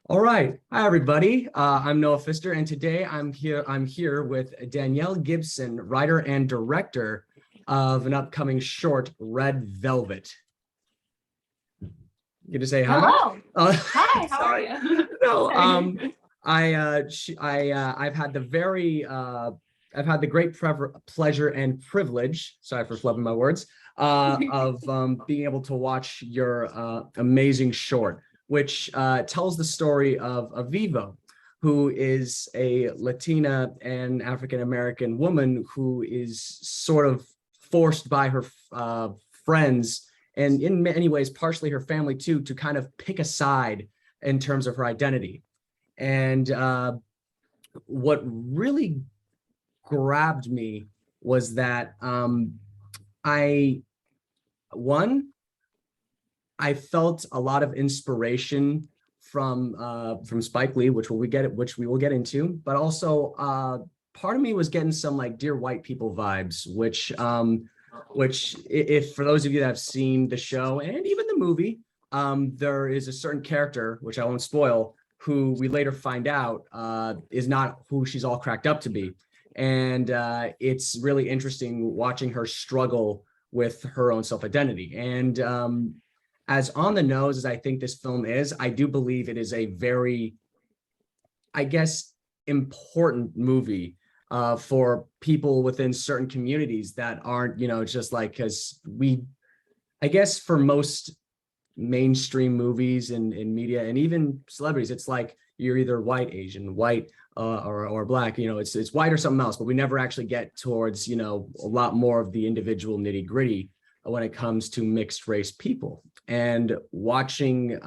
All right. Hi, everybody. I'm Noah Pfister, and today I'm here with Danielle Gibson, writer and director of an upcoming short, Red Velvet. Good to say hi. Hello. Hi, how are Sorry. you? No, I've had I've had the great pleasure and privilege, sorry for flubbing my words, of being able to watch your amazing short, which tells the story of Aviva, who is a Latina and African American woman who is sort of forced by her friends, and in many ways, partially her family too, to kind of pick a side in terms of her identity. And what really grabbed me was that I I felt a lot of inspiration from Spike Lee, which we will get into, but also part of me was getting some like Dear White People vibes, which if for those of you that have seen the show and even the movie, there is a certain character, which I won't spoil, who we later find out is not who she's all cracked up to be. And it's really interesting watching her struggle with her own self-identity. And as on the nose as I think this film is, I do believe it is a very, I guess, important movie for people within certain communities that aren't, just like, because I guess for most mainstream movies and media and even celebrities, it's like you're either white, Asian, white, or black, it's white or something else, but we never actually get towards, a lot more of the individual nitty gritty when it comes to mixed race people. And watching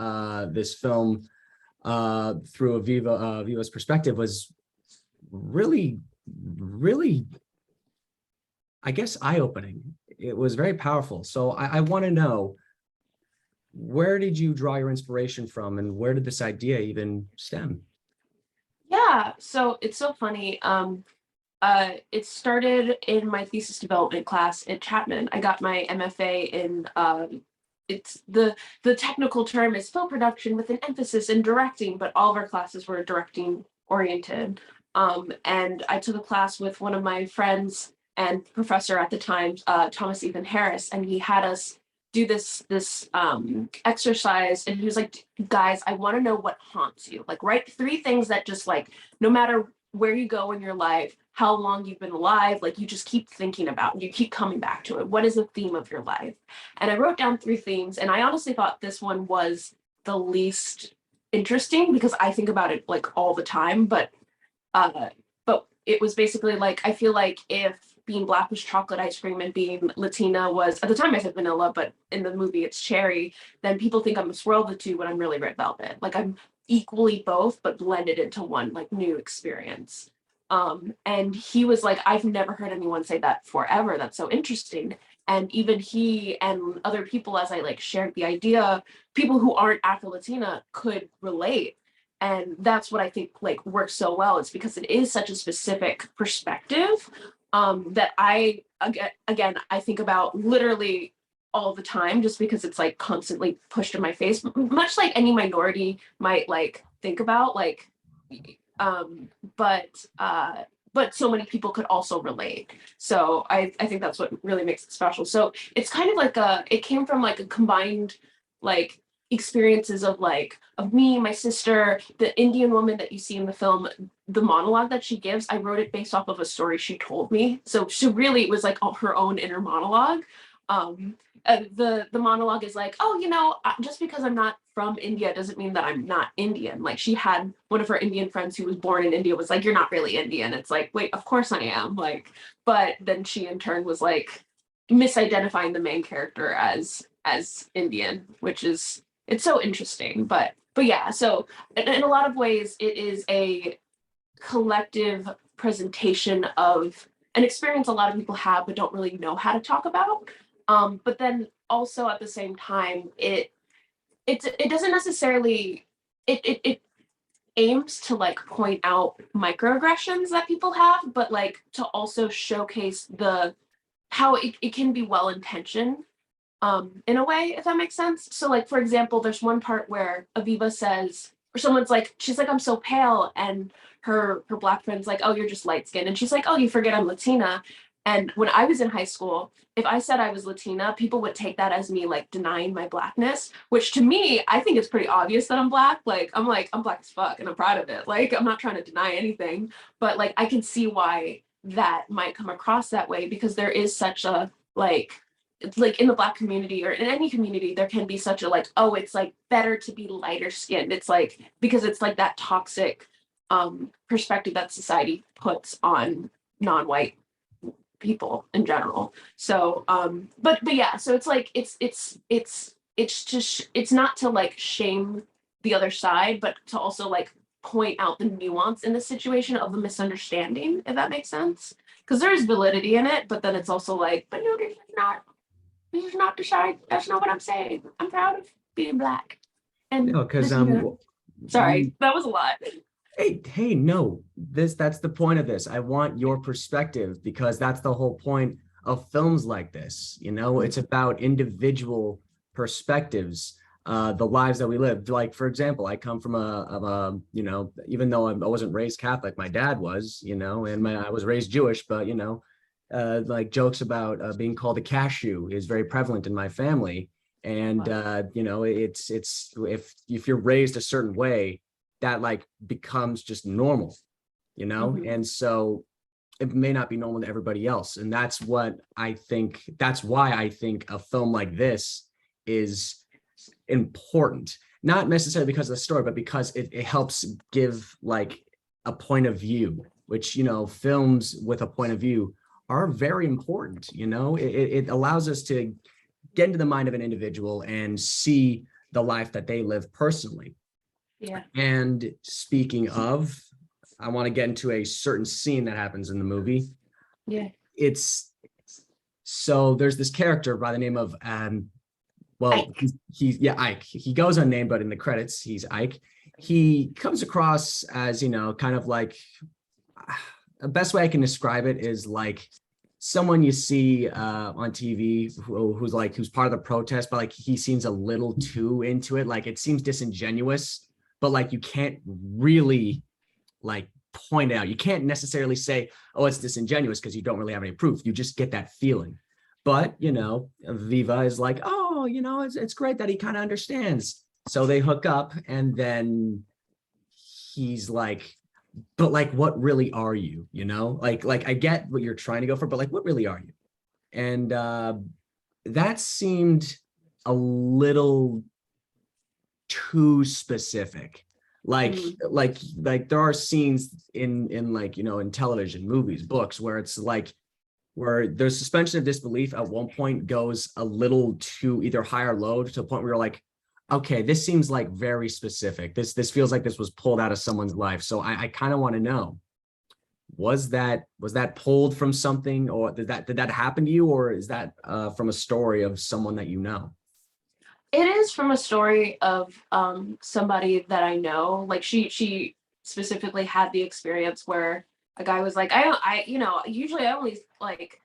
this film through Aviva's perspective was really, really, I guess, eye-opening. It was very powerful. So I want to know, where did you draw your inspiration from, and where did this idea even stem? Yeah, so it's so funny. It started in my thesis development class at Chapman. I got my MFA in it's the technical term is film production with an emphasis in directing, but all of our classes were directing oriented. And I took a class with one of my friends and professor at the time, Thomas Ethan Harris, and he had us do this exercise, and he was like, guys, I want to know what haunts you. Like, write 3 things that just, like, no matter where you go in your life, how long you've been alive, like, you just keep thinking about, you keep coming back to it. What is the theme of your life? And I wrote down 3 themes, and I honestly thought this one was the least interesting because I think about it like all the time, but it was basically like, I feel like if being black was chocolate ice cream and being Latina was, at the time I said vanilla, but in the movie it's cherry, then people think I'm a swirl of the two when I'm really red velvet. Like, I'm equally both, but blended into one like new experience. And he was like, I've never heard anyone say that forever. That's so interesting. And even he and other people, as I like shared the idea, people who aren't Afro-Latina could relate. And that's what I think like works so well. It's because it is such a specific perspective that I, again, I think about literally all the time, just because it's like constantly pushed in my face, much like any minority might like think about, like, um, but so many people could also relate. So I think that's what really makes it special. So it's kind of like it came from like a combined like experiences of like of me, my sister, the Indian woman that you see in the film, the monologue that she gives, I wrote it based off of a story she told me. So she really, it was like her own inner monologue. Um, the monologue is like, oh, just because I'm not from India doesn't mean that I'm not Indian. Like, she had one of her Indian friends who was born in India was like, you're not really Indian. It's like, wait, of course I am. Like, but then she in turn was like misidentifying the main character as Indian, which is, it's so interesting. But yeah, so in a lot of ways it is a collective presentation of an experience a lot of people have but don't really know how to talk about. But then also at the same time, it doesn't necessarily, it aims to like point out microaggressions that people have, but like to also showcase the how it can be well intentioned, in a way, if that makes sense. So like, for example, there's one part where Aviva says, or someone's like, she's like, I'm so pale, and her black friend's like, oh, you're just light skinned, and she's like, oh, you forget I'm Latina. And when I was in high school, if I said I was Latina, people would take that as me like denying my blackness, which to me, I think it's pretty obvious that I'm black. Like, I'm black as fuck and I'm proud of it. Like, I'm not trying to deny anything, but like, I can see why that might come across that way, because there is such a like, it's like in the black community or in any community, there can be such a like, oh, it's like better to be lighter skinned. It's like, because it's like that toxic perspective that society puts on non-white people in general. So but yeah, so it's like it's just it's not to like shame the other side, but to also like point out the nuance in the situation of the misunderstanding, if that makes sense. Because there is validity in it, but then it's also like, but no, this is not the side. That's not what I'm saying. I'm proud of being black. And No, because this is sorry, that was a lot. hey, no, that's the point of this. I want your perspective because that's the whole point of films like this. You know, it's about individual perspectives, the lives that we live. Like, for example, I come from you know, even though I wasn't raised Catholic, my dad was, you know, and I was raised Jewish, but you know, like jokes about being called a cashew is very prevalent in my family. And you know, it's if you're raised a certain way, that like becomes just normal, you know? Mhm. And so it may not be normal to everybody else. And that's what I think, that's why I think a film like this is important, not necessarily because of the story, but because it helps give like a point of view, which, you know, films with a point of view are very important. You know, it allows us to get into the mind of an individual and see the life that they live personally. Yeah. And speaking of, I want to get into a certain scene that happens in the movie. Yeah. It's so there's this character by the name of well, Ike. he's yeah, Ike. He goes unnamed, but in the credits, he's Ike. He comes across as, you know, kind of like the best way I can describe it is like someone you see on TV who's part of the protest, but like he seems a little too into it. Like it seems disingenuous, but like you can't really like point it out. You can't necessarily say, oh, it's disingenuous because you don't really have any proof. You just get that feeling. But, you know, Viva is like, oh, you know, it's great that he kind of understands. So they hook up and then he's like, but like, what really are you? You know, like I get what you're trying to go for, but like, what really are you? And that seemed a little too specific. Like, Mhm. like there are scenes in like, you know, in television, movies, books, where it's like where there's suspension of disbelief at one point goes a little too either high or low to the point where you're like, okay, this seems like very specific. This feels like this was pulled out of someone's life. So I kind of want to know, was that pulled from something, or did that happen to you, or is that from a story of someone that you know? It is from a story of somebody that I know. Like she specifically had the experience where a guy was like, I you know, usually I only like,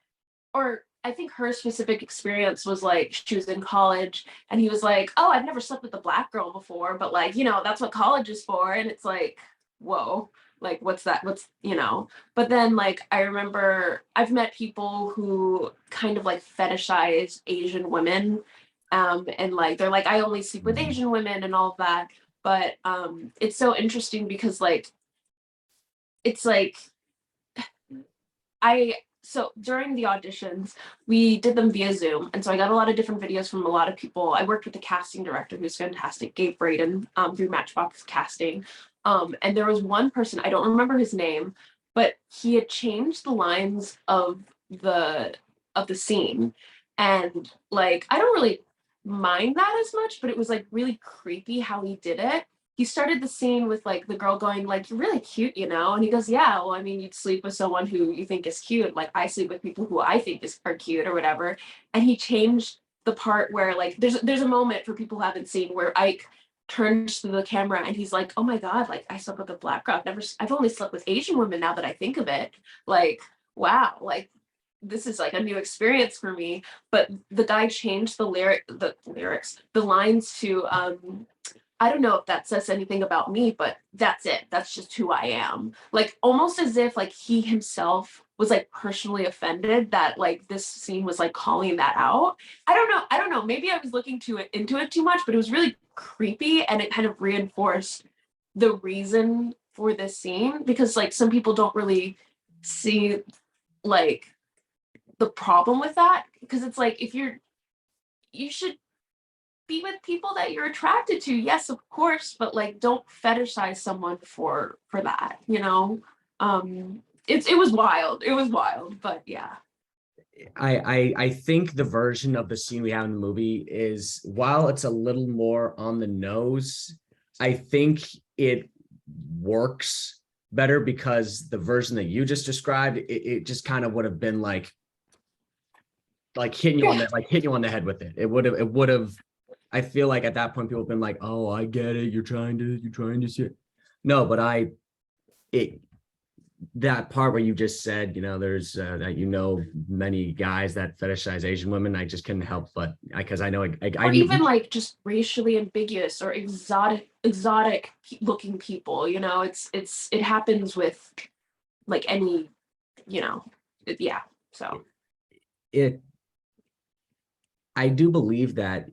or I think her specific experience was like she was in college and he was like, oh, I've never slept with a black girl before, but like, you know, that's what college is for. And it's like, whoa, like what's that? What's, you know? But then like I remember I've met people who kind of like fetishize Asian women. And like they're like, I only sleep with Asian women and all of that. But it's so interesting because like it's like I so during the auditions, we did them via Zoom. And so I got a lot of different videos from a lot of people. I worked with the casting director who's fantastic, Gabe Braden, through Matchbox Casting. And there was one person, I don't remember his name, but he had changed the lines the of the scene. And like I don't really mind that as much, but it was like really creepy how he did it. He started the scene with like the girl going like, you're really cute, you know? And he goes, yeah, well, I mean, you'd sleep with someone who you think is cute. Like I sleep with people who I think are cute or whatever. And he changed the part where like there's a moment for people who haven't seen where Ike turns to the camera and he's like, oh my God, like I slept with a black girl. I've only slept with Asian women now that I think of it. Like, wow, like this is like a new experience for me, but the guy changed the lines to I don't know if that says anything about me, but that's it. That's just who I am. Like almost as if like he himself was like personally offended that like this scene was like calling that out. I don't know. Maybe I was looking to it into it too much, but it was really creepy and it kind of reinforced the reason for this scene because like some people don't really see like the problem with that because it's like if you should be with people that you're attracted to, yes of course, but like don't fetishize someone for that, you know. It was wild, but yeah. I think the version of the scene we have in the movie is, while it's a little more on the nose, I think it works better because the version that you just described, it just kind of would have been like hitting you on Yeah. the hitting you on the head with it. It would have. I feel like at that point people have been like, oh, I get it. You're trying to see it. No, but it that part where you just said, there's that, many guys that fetishize Asian women. I just couldn't help but because I know I Or even like just racially ambiguous or exotic looking people, you know, it happens with like any, you know, yeah. So it I do believe that,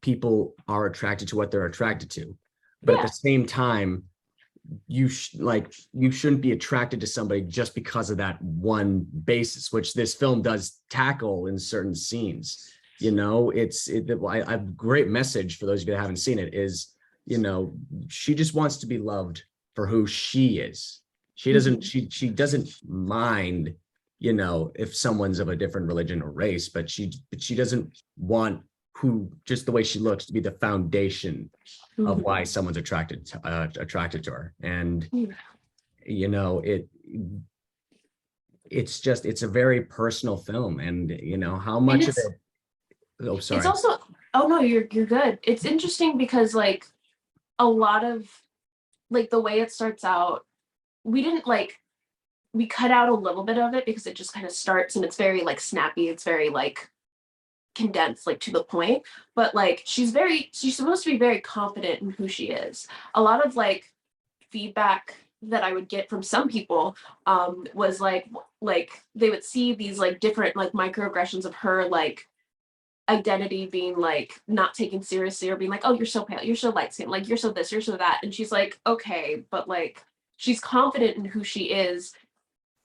people are attracted to what they're attracted to. But at the yeah. same time, you shouldn't be attracted to somebody just because of that one basis, which this film does tackle in certain scenes. A great message for those of you that haven't seen it is, she just wants to be loved for who she is. She doesn't, she doesn't mind, if someone's of a different religion or race, but she doesn't want just the way she looks to be the foundation of why someone's attracted to her. And it's a very personal film, and how And much of it's it. Oh, it's sorry. also, oh no, you're good. It's interesting because like a lot of like the way it starts out, we didn't like we cut out a little bit of it because it just kind of starts and it's very like snappy, it's very like condensed, like to the point. But like she's supposed to be very confident in who she is. A lot of like feedback that I would get from some people was like they would see these like different like microaggressions of her like identity being like not taken seriously or being like, oh, you're so pale, you're so light skinned, like you're so this, you're so that. And she's like, okay, but like she's confident in who she is.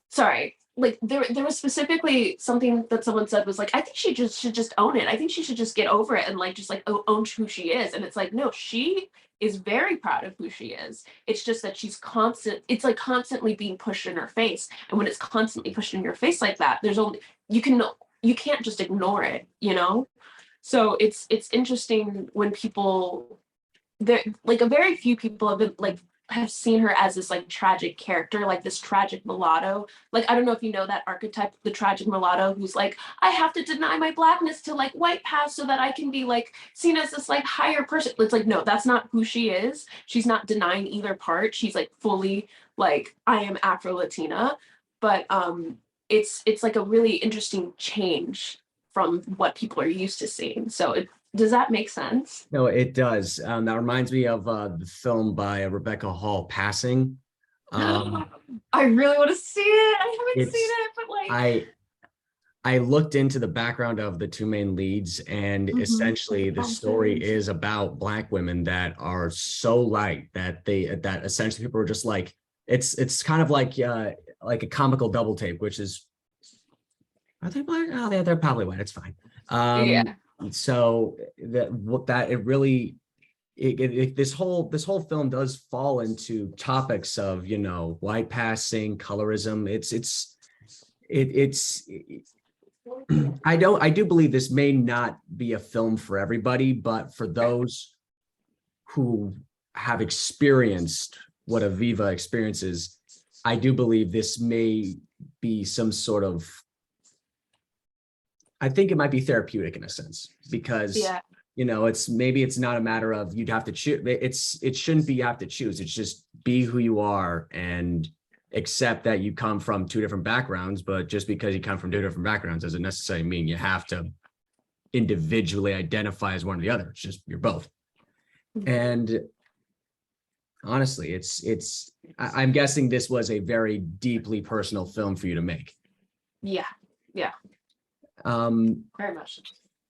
Sorry. Like there was specifically something that someone said was like, I think she just should just own it. I think she should just get over it and like just like own who she is. And it's like, no, she is very proud of who she is. It's just that it's like constantly being pushed in her face. And when it's constantly pushed in your face like that, there's only you can't just ignore it, you know? So it's interesting when people there like a very few people have been like have seen her as this like tragic character, like this tragic mulatto. Like I don't know if you know that archetype, the tragic mulatto who's like, I have to deny my blackness to like white pass so that I can be like seen as this like higher person. It's like, no, that's not who she is. She's not denying either part. She's like fully like, I am Afro Latina. But it's like a really interesting change from what people are used to seeing. So does that make sense? No, it does. That reminds me of the film by Rebecca Hall, Passing. I really want to see it. I haven't seen It's it, but like, I looked into the background of the two main leads, and essentially the story is about Black women that are so light that essentially people are just like, it's kind of like a comical double take, which is, are they Black? Oh, they're probably white. It's fine. yeah. So that it really this whole film does fall into topics of white passing, colorism. It's I do believe this may not be a film for everybody, but for those who have experienced what Aviva experiences, I do believe this may be some sort of, I think it might be therapeutic in a sense, because Yeah. it's not a matter of you'd have to choose. It shouldn't be you have to choose. It's just be who you are, and accept that you come from two different backgrounds, but just because you come from two different backgrounds doesn't necessarily mean you have to individually identify as one or the other. It's just you're both. And honestly, I'm guessing this was a very deeply personal film for you to make. Yeah. Very much.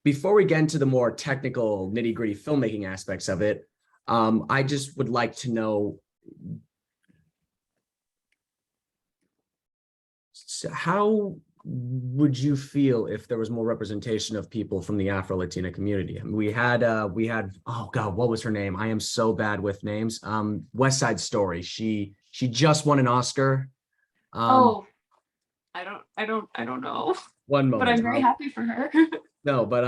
Before we get into the more technical nitty-gritty filmmaking aspects of it, I just would like to know, so how would you feel if there was more representation of people from the Afro-Latina community? I mean, we had, oh God, what was her name? I am so bad with names. West Side Story. She just won an Oscar. I don't know. One moment. But I'm very happy for her. No, but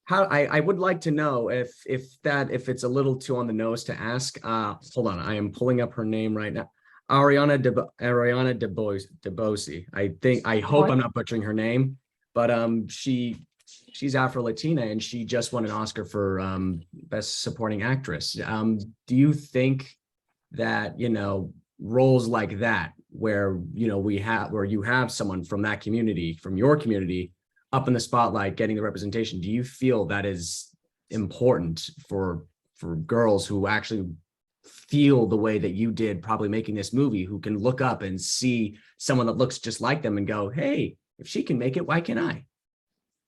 how I would like to know if it's a little too on the nose to ask. Hold on, I am pulling up her name right now. Ariana DeBose. I hope I'm not butchering her name, but she's Afro-Latina and she just won an Oscar for Best Supporting Actress. Do you think that, roles like that, where you have someone from that community, from your community, up in the spotlight getting the representation, do you feel that is important for girls who actually feel the way that you did probably making this movie, who can look up and see someone that looks just like them and go, hey, if she can make it, why can't I?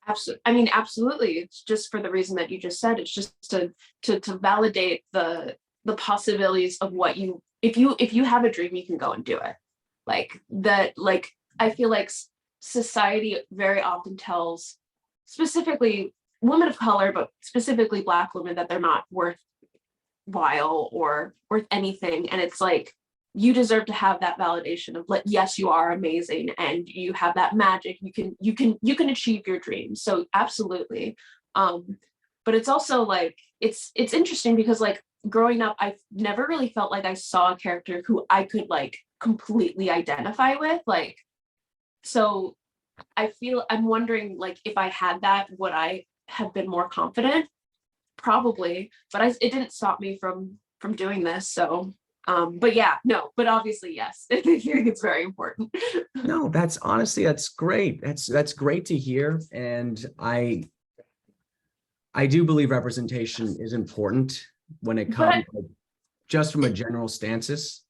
Absolutely. I mean, absolutely. It's just for the reason that you just said. It's just to validate the possibilities of what if you have a dream, you can go and do it. Like that, like I feel like society very often tells specifically women of color, but specifically Black women, that they're not worthwhile or worth anything. And it's like, you deserve to have that validation of like, yes, you are amazing and you have that magic. You can achieve your dreams. So absolutely. But it's also like, it's interesting because like growing up, I've never really felt like I saw a character who I could like completely identify with. Like, so I'm wondering like if I had that, would I have been more confident? Probably, but it didn't stop me from doing this. So but yeah, no, but obviously yes. I think it's very important. No, that's great. That's great to hear. And I do believe representation is important when it comes just from a general stances.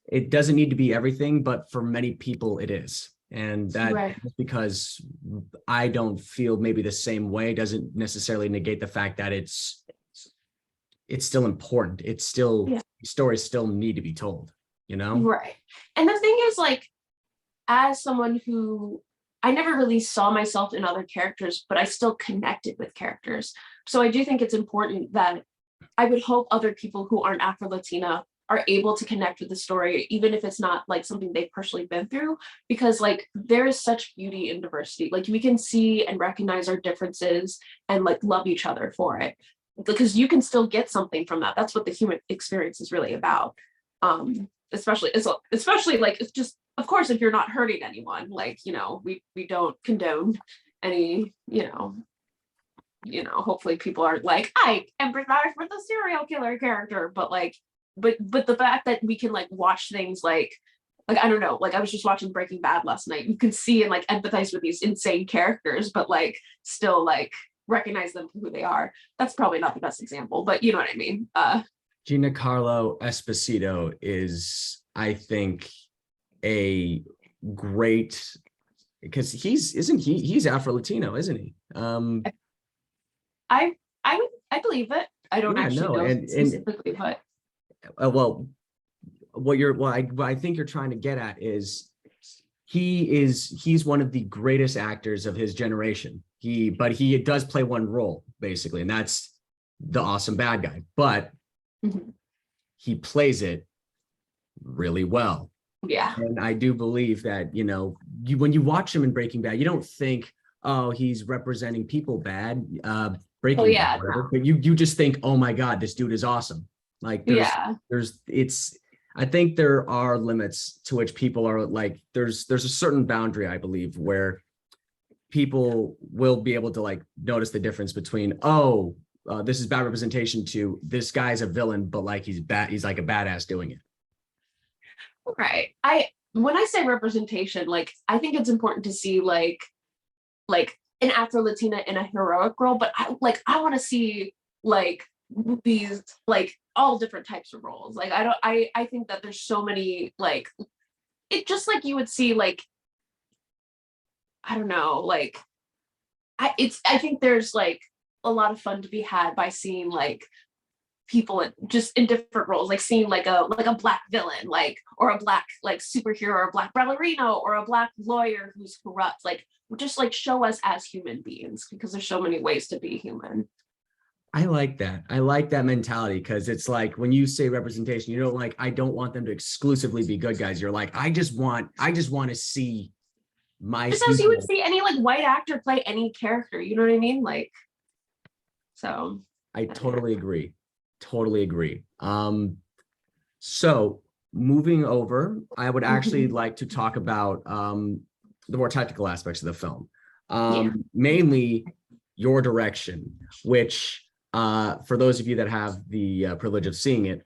It doesn't need to be everything, but for many people it is. And that Right. because I don't feel maybe the same way doesn't necessarily negate the fact that it's still important. It's still, stories still need to be told, Right. And the thing is, like, as someone who I never really saw myself in other characters, but I still connected with characters. So I do think it's important that I would hope other people who aren't Afro-Latina are able to connect with the story, even if it's not like something they've personally been through, because like there is such beauty in diversity. Like we can see and recognize our differences and like love each other for it, because you can still get something from that. That's what the human experience is really about. Especially like, it's just, of course, if you're not hurting anyone, like, we don't condone any, hopefully people aren't like, I empathize with the serial killer character, but like, but the fact that we can like watch things like I don't know, like I was just watching Breaking Bad last night. You can see and like empathize with these insane characters, but like still like recognize them for who they are. That's probably not the best example, but you know what I mean. Giancarlo Esposito is, I think, a great, because he's Afro-Latino, isn't he? I believe it. I don't actually know specifically, but well, what I think you're trying to get at is he's one of the greatest actors of his generation. But he does play one role basically, and that's the awesome bad guy. But he plays it really well. Yeah. And I do believe that, when you watch him in Breaking Bad, you don't think, oh, he's representing people bad, Breaking Bad, whatever. But you just think, oh my God, this dude is awesome. Like I think there are limits to which people are like, there's a certain boundary, I believe, where people will be able to like notice the difference between, this is bad representation, to this guy's a villain, but like he's like a badass doing it. Right. When I say representation, like I think it's important to see like an Afro Latina in a heroic role, but I want to see like these like all different types of roles. Like I don't I think that there's so many like it just like you would see like I don't know like I think there's like a lot of fun to be had by seeing like people just in different roles, like seeing like a black villain, like or a black like superhero or a black ballerina or a black lawyer who's corrupt, like just like show us as human beings because there's so many ways to be human. I like that. I like that mentality because it's like when you say representation, you don't like, I don't want them to exclusively be good guys. You're like, I just want to see my Just as you would people. see any like white actor play any character, you know what I mean? Like so I I don't know. totally agree. Totally agree. So moving over, I would actually Mhm. like to talk about the more technical aspects of the film. Yeah. Mainly your direction, which for those of you that have the privilege of seeing it,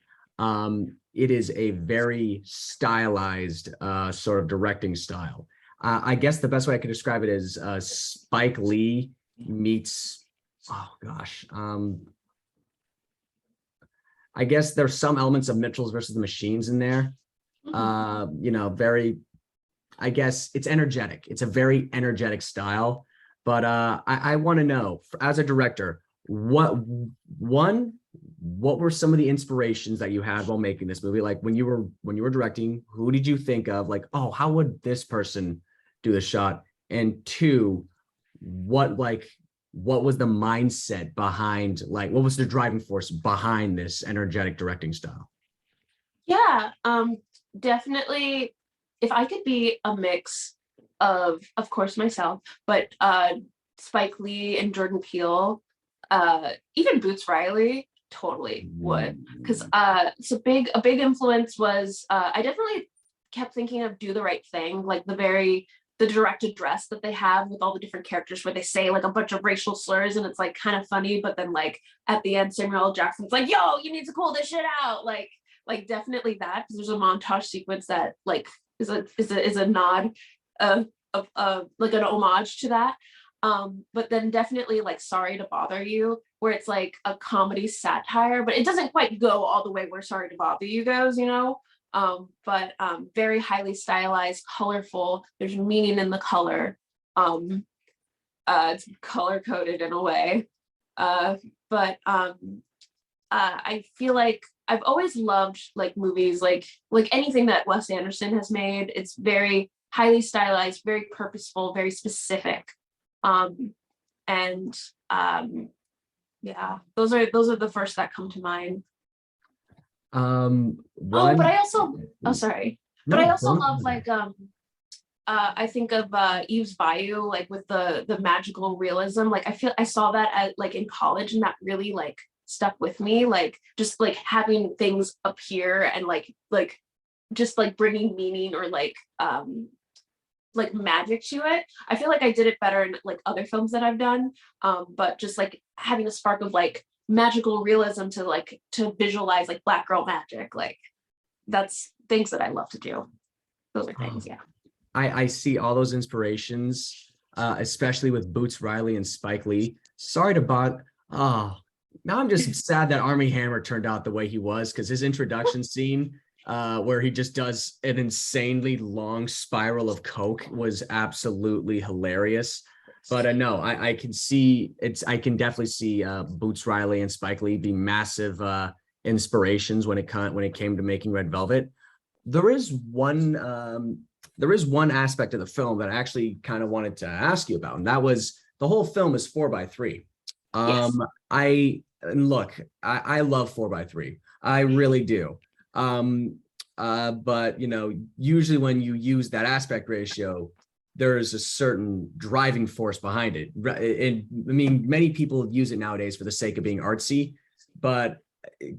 it is a very stylized sort of directing style. I guess the best way I could describe it is Spike Lee meets, oh gosh, I guess there's some elements of Mitchell's versus the Machines in there. Mhm. Very, I guess it's energetic. It's a very energetic style. But I want to know, as a director, what one, what were some of the inspirations that you had while making this movie? Like when you were directing, who did you think of? Like, oh, how would this person do the shot? And two, what like what was the mindset behind like what was the driving force behind this energetic directing style? Yeah, definitely if I could be a mix of course myself, but Spike Lee and Jordan Peele, even Boots Riley totally would. Because so big a big influence was I definitely kept thinking of Do the Right Thing, like the direct address that they have with all the different characters where they say like a bunch of racial slurs and it's like kind of funny, but then like at the end Samuel L. Jackson's like, yo, you need to call this shit out. Like definitely that because there's a montage sequence that like is a nod of like an homage to that. But then definitely like Sorry to Bother You, where it's like a comedy satire, but it doesn't quite go all the way where Sorry to Bother You goes, you know. But very highly stylized, colorful. There's meaning in the color. Um, it's color coded in a way. But I feel like I've always loved like movies like anything that Wes Anderson has made. It's very highly stylized, very purposeful, very specific. Um, and yeah, those are the first that come to mind. Oh, but One I also oh sorry, but I no also love like I think of Eve's Bayou like with the magical realism. Like I feel I saw that at like in college and that really like stuck with me. Like just like having things appear and like just like bringing meaning or like magic to it. I feel like I did it better in like other films that I've done. But just like having a spark of like magical realism to like to visualize like black girl magic. Like that's things that I love to do. Those are things, yeah. I see all those inspirations, especially with Boots Riley and Spike Lee. Sorry to bother. Oh, now I'm just sad that Army Hammer turned out the way he was because his introduction scene, where he just does an insanely long spiral of coke, was absolutely hilarious. But no, I can see it's. I can definitely see Boots Riley and Spike Lee be massive inspirations when it came to making Red Velvet. There is one there is one aspect of the film that I actually kind of wanted to ask you about, and that was the whole film is 4:3. Yes. I and look, I love 4:3. I really do. But usually when you use that aspect ratio, there's a certain driving force behind it. And I mean, many people use it nowadays for the sake of being artsy, but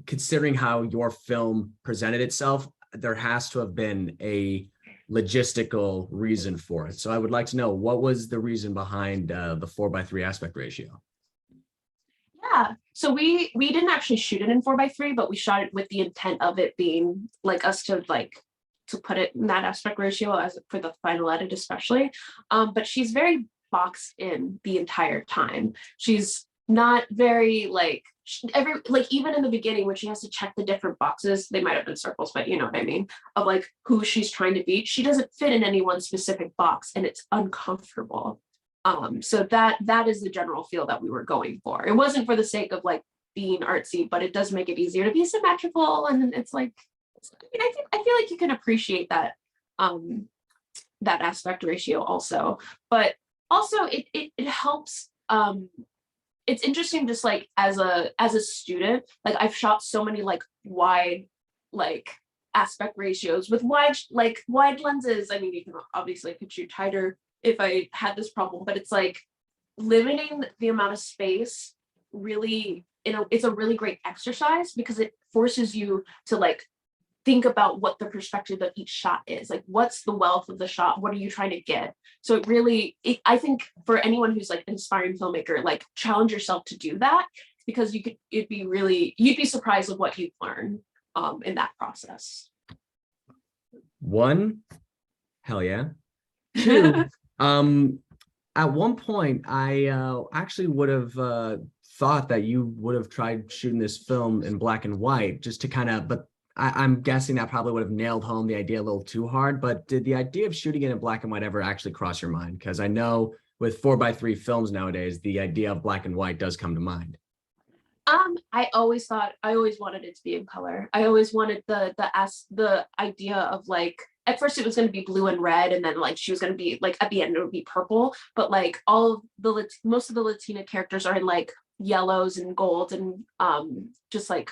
considering how your film presented itself, there has to have been a logistical reason for it. So I would like to know what was the reason behind the 4:3 aspect ratio. Yeah. So we didn't actually shoot it in 4:3, but we shot it with the intent of it being like us to like to put it in that aspect ratio as for the final edit especially. But she's very boxed in the entire time. She's not very like even in the beginning when she has to check the different boxes, they might have been circles, but you know what I mean, of like who she's trying to be. She doesn't fit in any one specific box and it's uncomfortable. So that is the general feel that we were going for. It wasn't for the sake of like being artsy, but it does make it easier to be symmetrical. And it's like, I mean, I feel like you can appreciate that that aspect ratio also, but also it helps. It's interesting just like as a student, like I've shot so many like wide like aspect ratios with wide lenses. I mean, you can obviously could shoot tighter if I had this problem, but it's like limiting the amount of space really, it's a really great exercise because it forces you to like think about what the perspective of each shot is. Like, what's the wealth of the shot? What are you trying to get? So it really, I think for anyone who's like an aspiring filmmaker, like challenge yourself to do that because you'd be surprised with what you'd learn in that process. One, hell yeah. Two, at one point I actually would have thought that you would have tried shooting this film in black and white just to kind of, but I'm guessing that probably would have nailed home the idea a little too hard. But did the idea of shooting it in black and white ever actually cross your mind? Because I know with 4x3 films nowadays, the idea of black and white does come to mind. I always wanted it to be in color. I always wanted the idea of like, at first it was going to be blue and red, and then like she was going to be like at the end it would be purple. But like most of the Latina characters are in like yellows and gold and just like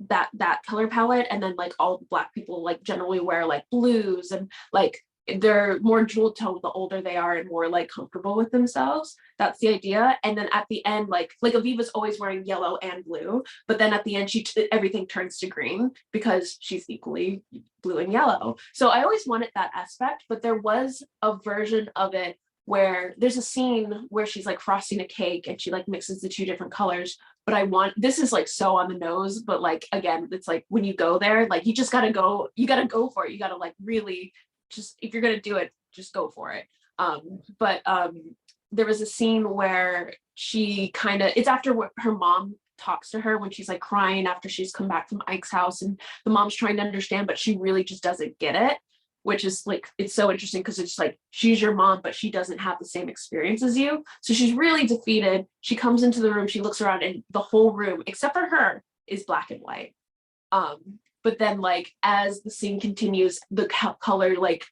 that color palette, and then like all Black people like generally wear like blues and like they're more jewel tone the older they are and more like comfortable with themselves. That's the idea. And then at the end, like Aviva's always wearing yellow and blue, but then at the end everything turns to green because she's equally blue and yellow. So I always wanted that aspect, but there was a version of it where there's a scene where she's like frosting a cake and she like mixes the two different colors. But this is like so on the nose, but like again, it's like when you go there, like you just gotta go for it. You gotta like really just, if you're gonna do it, just go for it. But there was a scene where she it's after what her mom talks to her when she's like crying after she's come back from Ike's house, and the mom's trying to understand, but she really just doesn't get it, which is like, it's so interesting because it's like, she's your mom, but she doesn't have the same experience as you. So she's really defeated. She comes into the room, she looks around, and the whole room, except for her, is black and white. But then like, as the scene continues, the color like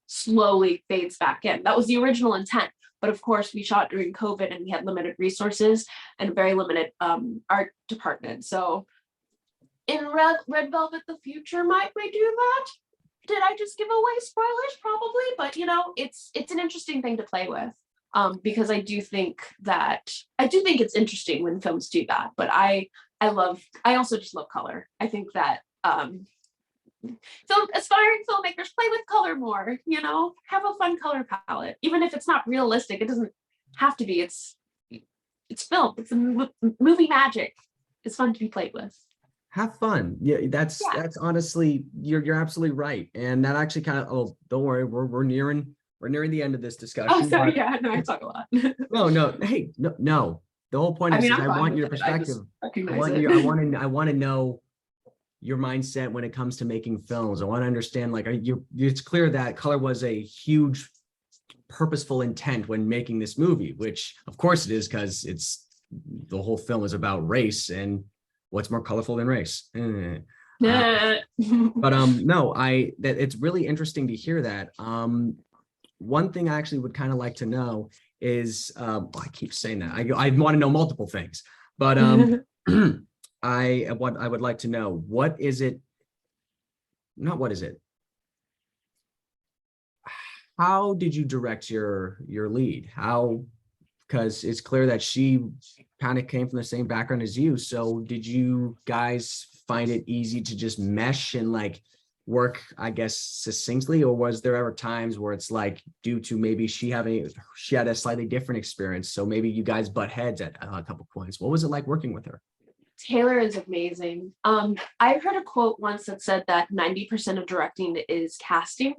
slowly fades back in. That was the original intent. But of course, we shot during COVID and we had limited resources and a very limited art department. So in Red Velvet, the future, might we do that? Did I just give away spoilers? Probably, but you know, it's an interesting thing to play with, because I do think it's interesting when films do that. But I also just love color. I think that aspiring filmmakers play with color more. You know, have a fun color palette, even if it's not realistic. It doesn't have to be. It's film. It's a movie magic. It's fun to be played with. Have fun. Yeah, that's honestly, you're absolutely right. And that actually kind of, oh, don't worry, we're nearing the end of this discussion. Oh, sorry, but, yeah, no, I talk a lot. no, hey, no. The whole point is I want your perspective. I want to know your mindset when it comes to making films. I want to understand, like, it's clear that color was a huge purposeful intent when making this movie, which of course it is, because the whole film is about race, and what's more colorful than race? But no, that it's really interesting to hear that. One thing I actually would kind of like to know is, I keep saying that I want to know multiple things, but I would like to know, what is it? How did you direct your lead? How? Because it's clear that she kind of came from the same background as you. So did you guys find it easy to just mesh and like work, I guess, succinctly? Or was there ever times where it's like, due to maybe she had a slightly different experience, so maybe you guys butt heads at a couple points? What was it like working with her? Taylor is amazing. I heard a quote once that said that 90% of directing is casting.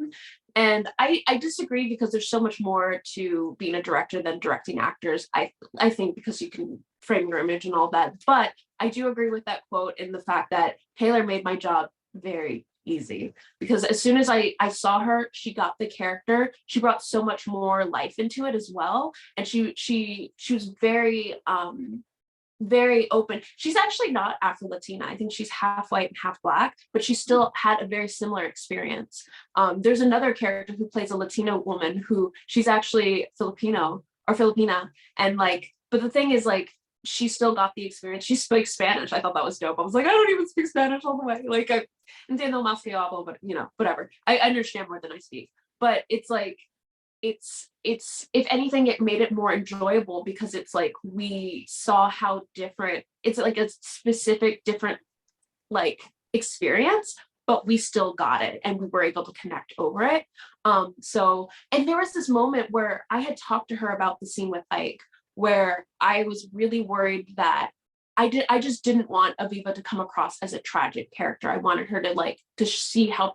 And I disagree because there's so much more to being a director than directing actors. I think because you can frame your image and all that. But I do agree with that quote in the fact that Taylor made my job very easy, because as soon as I saw her, she got the character. She brought so much more life into it as well. And she was very open. She's actually not Afro-Latina. I think she's half white and half Black, but she still had a very similar experience. There's another character who plays a Latino woman who she's actually Filipino or Filipina. And like, but the thing is like, she still got the experience. She spoke Spanish. I thought that was dope. I was like, I don't even speak Spanish all the way. Like, I entiendo más que hablo, but you know, whatever. I understand more than I speak. But it's like, it's if anything, it made it more enjoyable because it's like we saw how different, it's like a specific different like experience, but we still got it and we were able to connect over it. So, and there was this moment where I had talked to her about the scene with Ike, where I was really worried that I just didn't want Aviva to come across as a tragic character. I wanted her to like to see how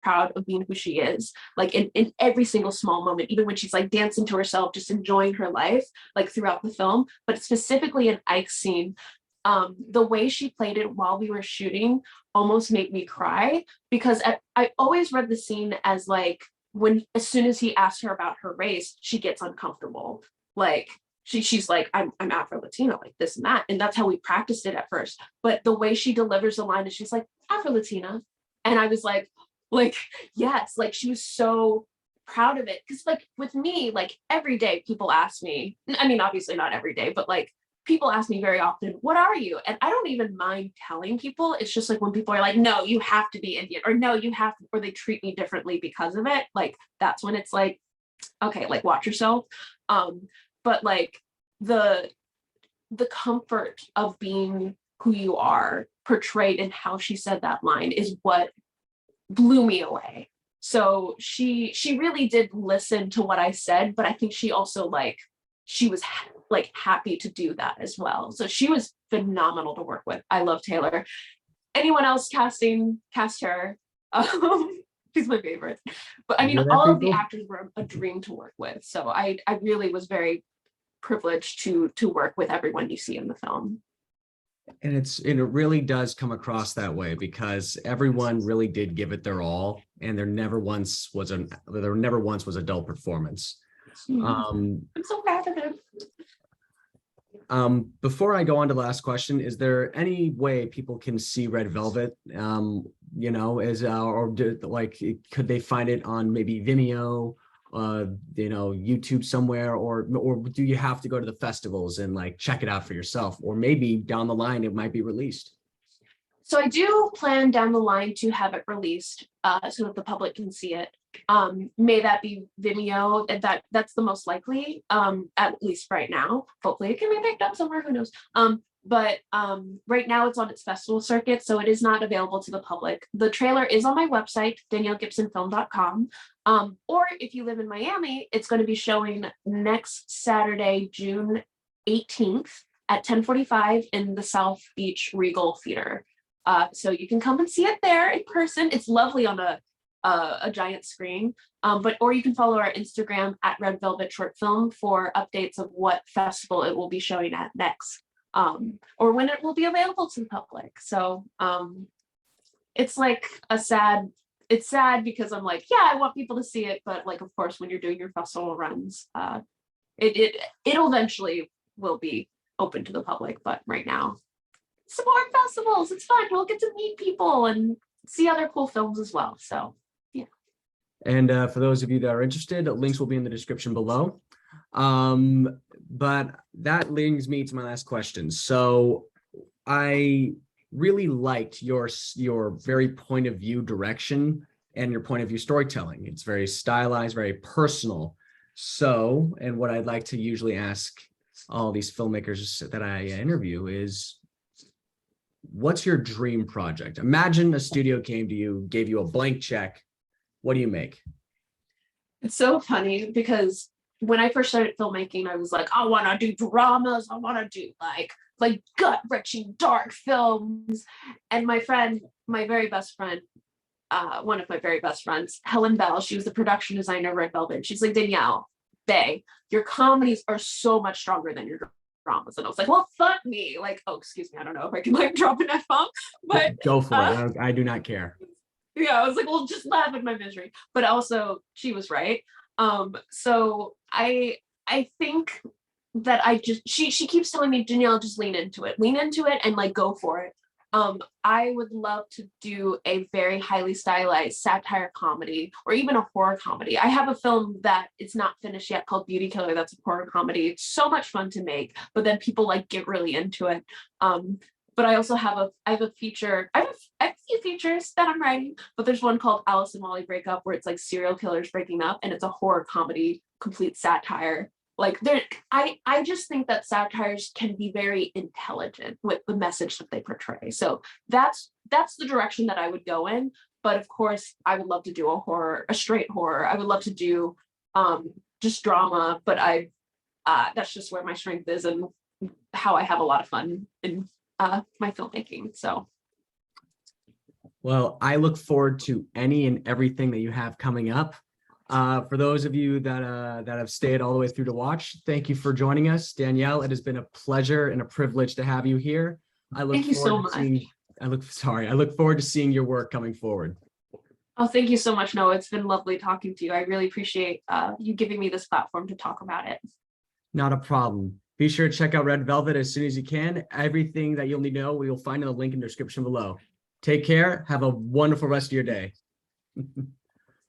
proud of being who she is, like in every single small moment, even when she's like dancing to herself, just enjoying her life, like throughout the film. But specifically in Ike's scene, the way she played it while we were shooting almost made me cry, because I always read the scene as like when as soon as he asks her about her race, she gets uncomfortable. Like she's like, I'm Afro-Latino, like this and that. And that's how we practiced it at first. But the way she delivers the line is she's like, Afro-Latina. And I was like, yes, like she was so proud of it. Because like with me, like every day people ask me, I mean, obviously not every day, but like people ask me very often, what are you? And I don't even mind telling people. It's just like when people are like, no, you have to be Indian, or no, you have to, or they treat me differently because of it. Like that's when it's like, okay, like watch yourself. But like the comfort of being who you are portrayed in how she said that line is what blew me away. So she really did listen to what I said, but I think she also like she was like happy to do that as well. So she was phenomenal to work with. I love Taylor. Anyone else casting, cast her. She's my favorite. But I mean, all of the actors were a dream to work with. So I really was very privileged to work with everyone you see in the film. And it really does come across that way because everyone really did give it their all, and there never once was a dull performance. I'm so proud of it. Before I go on to the last question, is there any way people can see Red Velvet? You know, could they find it on maybe Vimeo, you know, YouTube somewhere, or do you have to go to the festivals and like check it out for yourself, or maybe down the line it might be released? So I do plan down the line to have it released so that the public can see it. May that be Vimeo, that's the most likely, at least right now. Hopefully it can be picked up somewhere, who knows. But right now it's on its festival circuit, so it is not available to the public. The trailer is on my website, daniellegibsonfilm.com. Or if you live in Miami, it's going to be showing next Saturday, June 18th at 10:45 in the South Beach Regal Theater. So you can come and see it there in person. It's lovely on a giant screen, or you can follow our Instagram at Red Velvet Short Film for updates of what festival it will be showing at next, or when it will be available to the public. So it's like it's sad because I'm like, yeah, I want people to see it, but like, of course, when you're doing your festival runs, it'll eventually will be open to the public, but right now, support festivals. It's fun. You'll get to meet people and see other cool films as well. So, yeah. And for those of you that are interested, links will be in the description below. But that leads me to my last question. So I really liked your very point of view direction and your point of view storytelling. It's very stylized, very personal. So, and what I'd like to usually ask all these filmmakers that I interview is, what's your dream project? Imagine a studio came to you, gave you a blank check. What do you make? It's so funny because when I first started filmmaking, I was like, I want to do dramas. I want to do like like gut-wrenching dark films. And my friend, my very best friend, one of my very best friends, Helen Bell, she was the production designer of Red Velvet. She's like, Danielle, Bay, your comedies are so much stronger than your dramas. And I was like, well, fuck me. Like, oh, excuse me, I don't know if I can like drop an F-bomb, but Go for it. I do not care. yeah, I was like, well, just laugh at my misery. But also, she was right. So I think that I just she keeps telling me, Danielle, just lean into it, and like go for it. I would love to do a very highly stylized satire comedy or even a horror comedy. I have a film that it's not finished yet called Beauty Killer. That's a horror comedy. It's so much fun to make, but then people like get really into it. But I also have a feature. I have a few features that I'm writing, but there's one called Alice and Wally Break Up where it's like serial killers breaking up, and it's a horror comedy, complete satire. Like there, I just think that satires can be very intelligent with the message that they portray. So that's the direction that I would go in. But of course, I would love to do a straight horror. I would love to do just drama, but that's just where my strength is and how I have a lot of fun in my filmmaking. So Well, I look forward to any and everything that you have coming up. For those of you that have stayed all the way through to watch, thank you for joining us. Danielle, it has been a pleasure and a privilege to have you here. thank you so much. I look forward to seeing your work coming forward. Oh, thank you so much, Noah. It's been lovely talking to you. I really appreciate you giving me this platform to talk about it. Not a problem. Be sure to check out Red Velvet as soon as you can. Everything that you'll need to know, we will find in the link in the description below. Take care. Have a wonderful rest of your day.